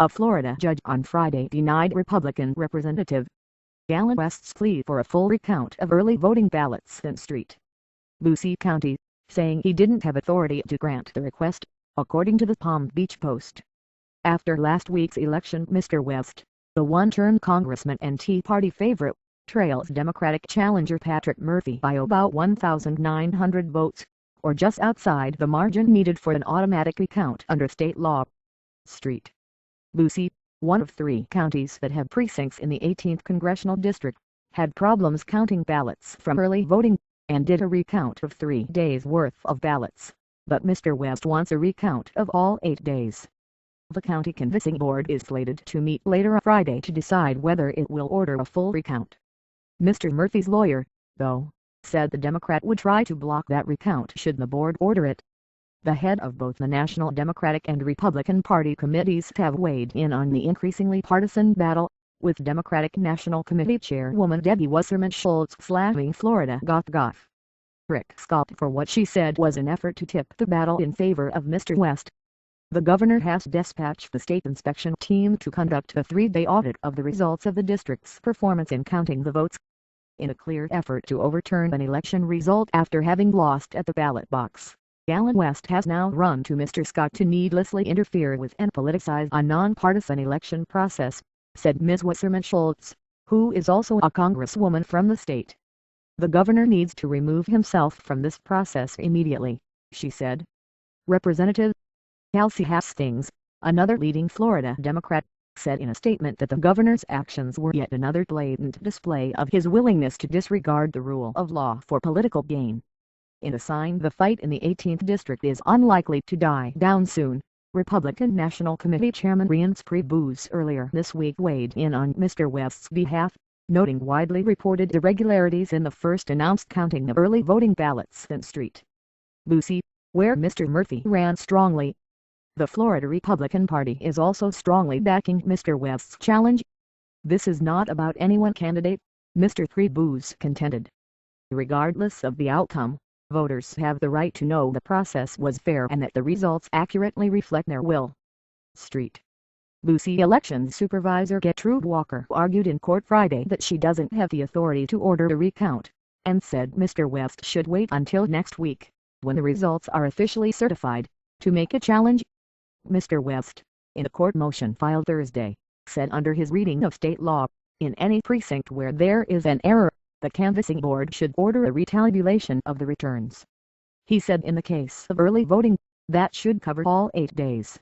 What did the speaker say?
A Florida judge on Friday denied Republican Representative Galen West's plea for a full recount of early voting ballots in St. Lucie County, saying he didn't have authority to grant the request, according to the Palm Beach Post. After last week's election, Mr. West, the one-term congressman and Tea Party favorite, trails Democratic challenger Patrick Murphy by about 1,900 votes, or just outside the margin needed for an automatic recount under state law. St. Lucie, one of 3 counties that have precincts in the 18th Congressional District, had problems counting ballots from early voting, and did a recount of 3 days' worth of ballots, but Mr. West wants a recount of all 8 days. The county canvassing board is slated to meet later on Friday to decide whether it will order a full recount. Mr. Murphy's lawyer, though, said the Democrat would try to block that recount should the board order it. The head of both the National Democratic and Republican Party committees have weighed in on the increasingly partisan battle, with Democratic National Committee Chairwoman Debbie Wasserman Schultz slamming Florida Gov. Rick Scott for what she said was an effort to tip the battle in favor of Mr. West. The governor has dispatched the state inspection team to conduct a 3-day audit of the results of the district's performance in counting the votes, in a clear effort to overturn an election result after having lost at the ballot box. Galen West has now run to Mr. Scott to needlessly interfere with and politicize a nonpartisan election process, said Ms. Wasserman Schultz, who is also a congresswoman from the state. The governor needs to remove himself from this process immediately, she said. Representative Kelsey Hastings, another leading Florida Democrat, said in a statement that the governor's actions were yet another blatant display of his willingness to disregard the rule of law for political gain. In a sign the fight in the 18th District is unlikely to die down soon, Republican National Committee Chairman Reince Priebus earlier this week weighed in on Mr. West's behalf, noting widely reported irregularities in the first announced counting of early voting ballots in St. Lucie, where Mr. Murphy ran strongly. The Florida Republican Party is also strongly backing Mr. West's challenge. This is not about any one candidate, Mr. Priebus contended. Regardless of the outcome, voters have the right to know the process was fair and that the results accurately reflect their will. St. Lucie Elections Supervisor Gertrude Walker argued in court Friday that she doesn't have the authority to order a recount, and said Mr. West should wait until next week, when the results are officially certified, to make a challenge. Mr. West, in a court motion filed Thursday, said under his reading of state law, in any precinct where there is an error, the canvassing board should order a retabulation of the returns. He said in the case of early voting, that should cover all 8 days.